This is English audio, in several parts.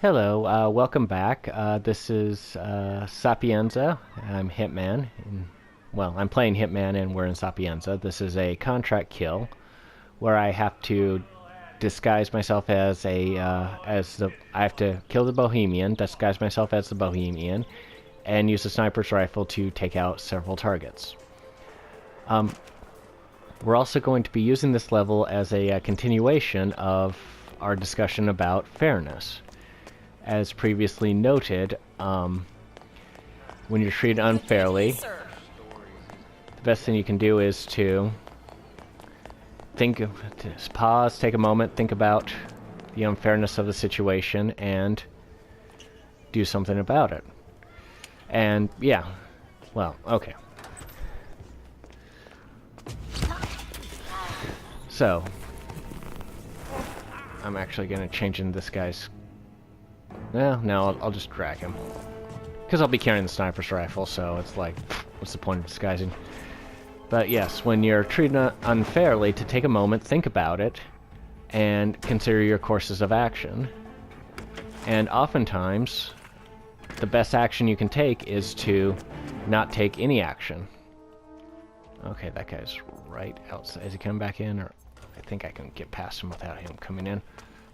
Hello, welcome back. This is Sapienza. I'm Hitman. Well, I'm playing Hitman and we're in Sapienza. This is a contract kill where I have to disguise myself as I have to kill the Bohemian, disguise myself as the Bohemian, and use a sniper's rifle to take out several targets. We're also going to be using this level as a continuation of our discussion about fairness. As previously noted, when you're treated unfairly, the best thing you can do is to pause, take a moment, think about the unfairness of the situation, and do something about it. And yeah, well, okay. So, I'm actually going to change in this guy's... Well, no, I'll just drag him. Because I'll be carrying the sniper's rifle, so it's like, what's the point of disguising? But yes, when you're treated unfairly, to take a moment, think about it, and consider your courses of action. And oftentimes, the best action you can take is to not take any action. Okay, that guy's right outside. Is he coming back in? Or I think I can get past him without him coming in.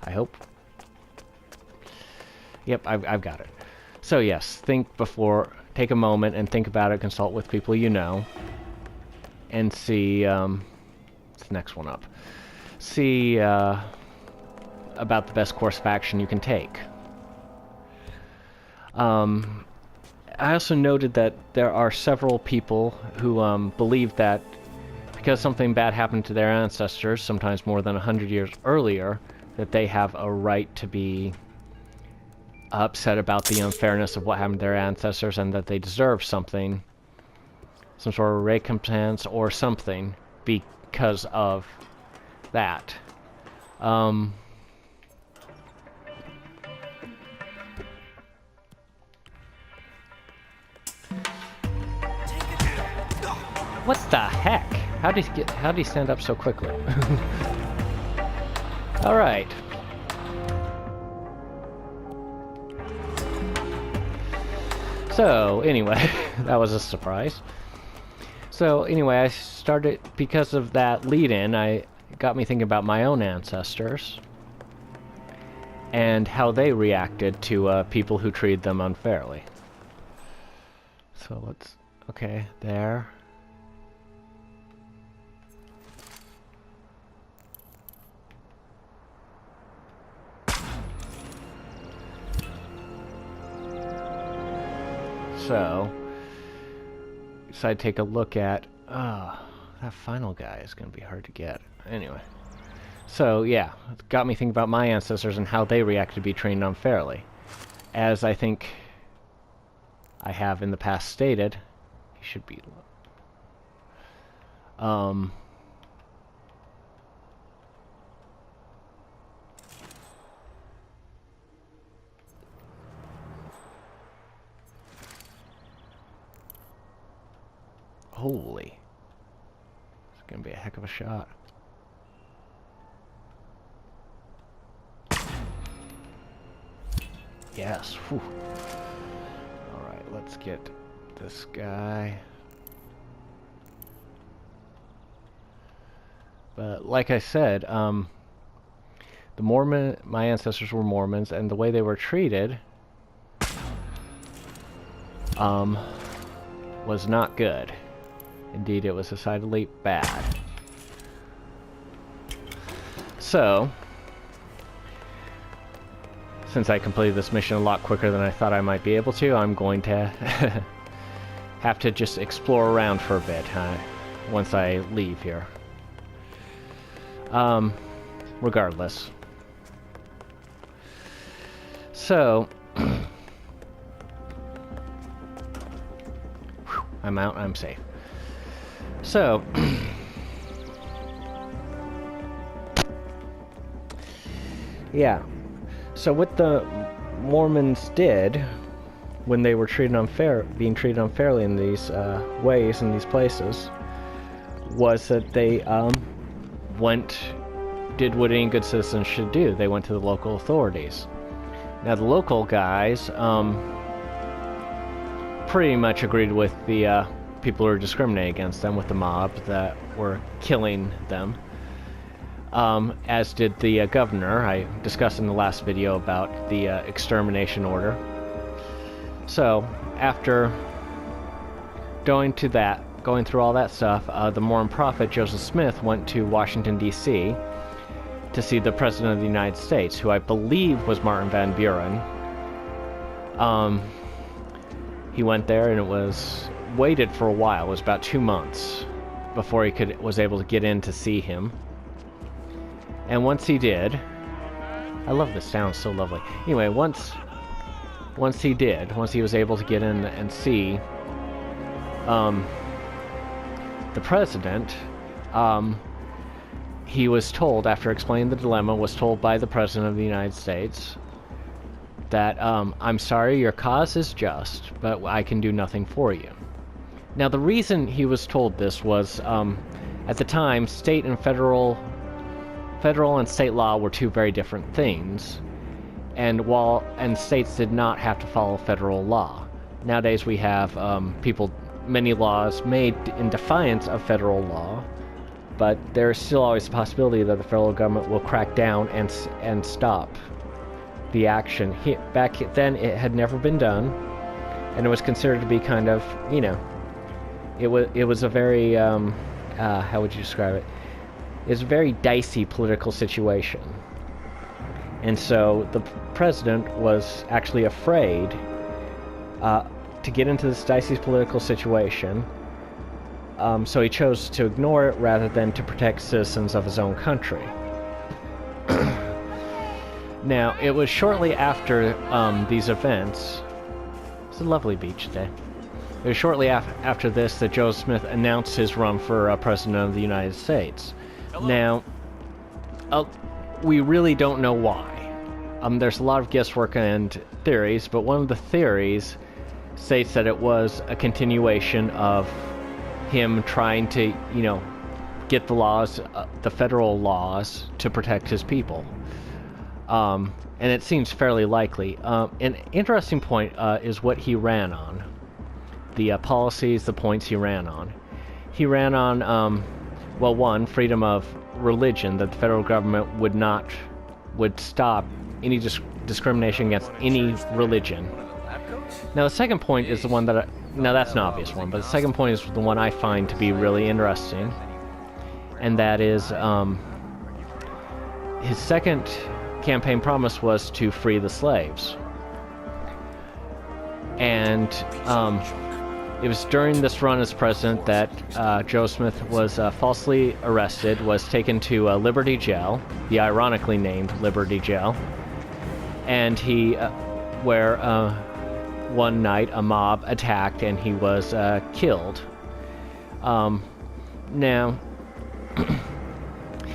I hope. Yep, I've got it. So yes, take a moment and think about it, consult with people you know, and see, what's the next one up? See, about the best course of action you can take. I also noted that there are several people who believe that because something bad happened to their ancestors, sometimes more than 100 years earlier, that they have a right to be upset about the unfairness of what happened to their ancestors and that they deserve something, some sort of recompense or something because of that. What the heck? How did he stand up so quickly? All right. So, anyway, that was a surprise. So, anyway, I started, because of that lead-in, it got me thinking about my own ancestors and how they reacted to people who treated them unfairly. So, okay, there. So, decided to take a look at, that final guy is going to be hard to get. Anyway, so yeah, it got me thinking about my ancestors and how they reacted to be treated unfairly. As I think I have in the past stated, he should be... Holy. It's gonna be a heck of a shot. Yes. Whew. Alright, let's get this guy. But like I said, my ancestors were Mormons, and the way they were treated was not good. Indeed, it was decidedly bad. So, since I completed this mission a lot quicker than I thought I might be able to, I'm going to have to just explore around for a bit once I leave here. Regardless. So, I'm out, I'm safe. So, yeah. So what the Mormons did when they were being treated unfairly in these ways, in these places, was that they did what any good citizen should do. They went to the local authorities. Now the local guys pretty much agreed with the people who were discriminating against them, with the mob that were killing them, as did the governor. I discussed in the last video about the extermination order. So after going through all that stuff, the Mormon prophet Joseph Smith went to Washington, D.C. to see the President of the United States, who I believe was Martin Van Buren. He went there, and it was waited for a while. It was about 2 months before he was able to get in to see him. And once he did, I love this sound, so lovely. Anyway, once he was able to get in and see the president, he was told, after explaining the dilemma, was told by the President of the United States that, I'm sorry, your cause is just, but I can do nothing for you. Now, the reason he was told this was, at the time, state and federal and state law were two very different things, and states did not have to follow federal law. Nowadays, we have many laws made in defiance of federal law, but there's still always the possibility that the federal government will crack down and stop the action. Back then, it had never been done, and it was considered to be kind of, it was a very, how would you describe it? It was a very dicey political situation. And so the president was actually afraid to get into this dicey political situation, so he chose to ignore it rather than to protect citizens of his own country. Now, it was shortly after these events. It's a lovely beach day. It was shortly after this that Joseph Smith announced his run for President of the United States. Hello. Now, we really don't know why. There's a lot of guesswork and theories, but one of the theories states that it was a continuation of him trying to, get the laws, the federal laws, to protect his people. And it seems fairly likely. An interesting point is what he ran on. The policies, the points he ran on. He ran on, well, one, freedom of religion, that the federal government would stop any discrimination against any religion. Now, the second point is the one that now that's an obvious one, but the second point is the one I find to be really interesting, and that is his second campaign promise was to free the slaves. And it was during this run as president that Joe Smith was falsely arrested, was taken to Liberty Jail, the ironically named Liberty Jail, and where one night a mob attacked and he was killed. Now,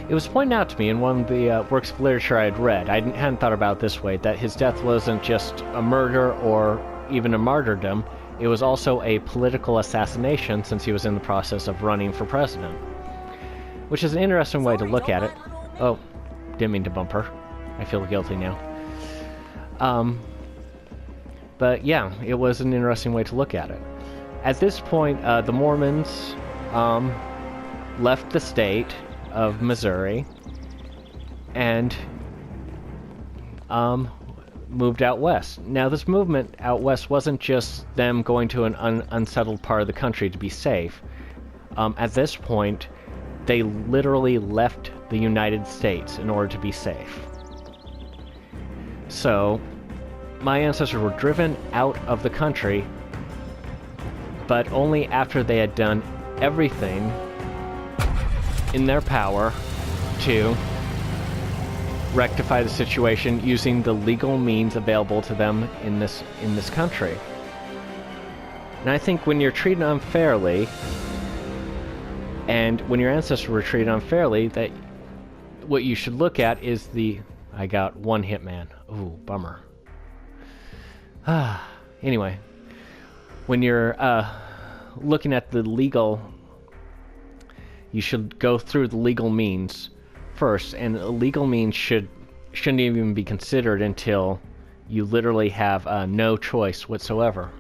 it was pointed out to me in one of the works of literature I had read, I hadn't thought about it this way, that his death wasn't just a murder or even a martyrdom, it was also a political assassination since he was in the process of running for president. Which is an interesting way to look at it. Oh, didn't mean to bump her. I feel guilty now. But yeah, it was an interesting way to look at it. At this point, the Mormons left the state of Missouri and moved out west. Now, this movement out west wasn't just them going to an unsettled part of the country to be safe. At this point, they literally left the United States in order to be safe. So, my ancestors were driven out of the country, but only after they had done everything in their power to rectify the situation using the legal means available to them in this country. And I think when you're treated unfairly, and when your ancestors were treated unfairly, that what you should look at is I got one hitman. Ooh, bummer. Anyway, when you're looking at the legal, you should go through the legal means first, and legal means shouldn't even be considered until You literally have no choice whatsoever.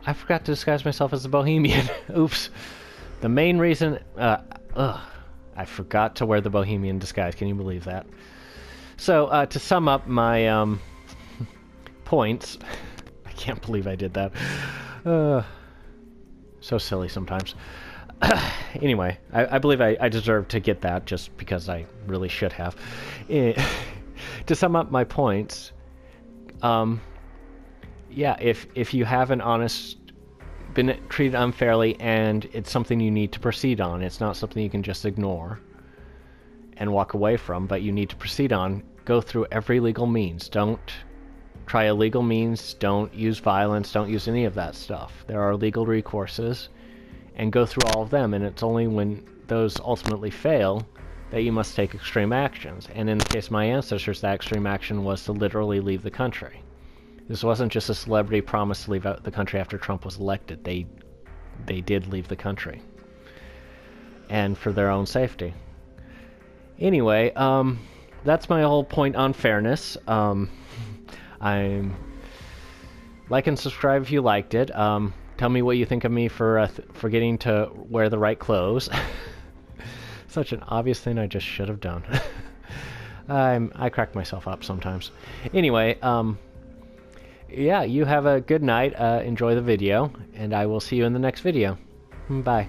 I forgot to disguise myself as a bohemian. Oops. The main reason... I forgot to wear the bohemian disguise. Can you believe that? So, to sum up my points... I can't believe I did that. So silly sometimes. Anyway, I believe I deserve to get that just because I really should have. To sum up my points... yeah, if you have an honest, been treated unfairly, and it's something you need to proceed on, it's not something you can just ignore and walk away from, but you need to proceed on, go through every legal means. Don't try illegal means, don't use violence, don't use any of that stuff. There are legal recourses, and go through all of them, and it's only when those ultimately fail that you must take extreme actions. And in the case of my ancestors, that extreme action was to literally leave the country. This wasn't just a celebrity promise to leave out the country after Trump was elected. They did leave the country. And for their own safety. Anyway, that's my whole point on fairness. I'm... Like and subscribe if you liked it. Tell me what you think of me for forgetting to wear the right clothes. Such an obvious thing I just should have done. I crack myself up sometimes. Anyway, yeah, you have a good night, enjoy the video, and I will see you in the next video. Bye.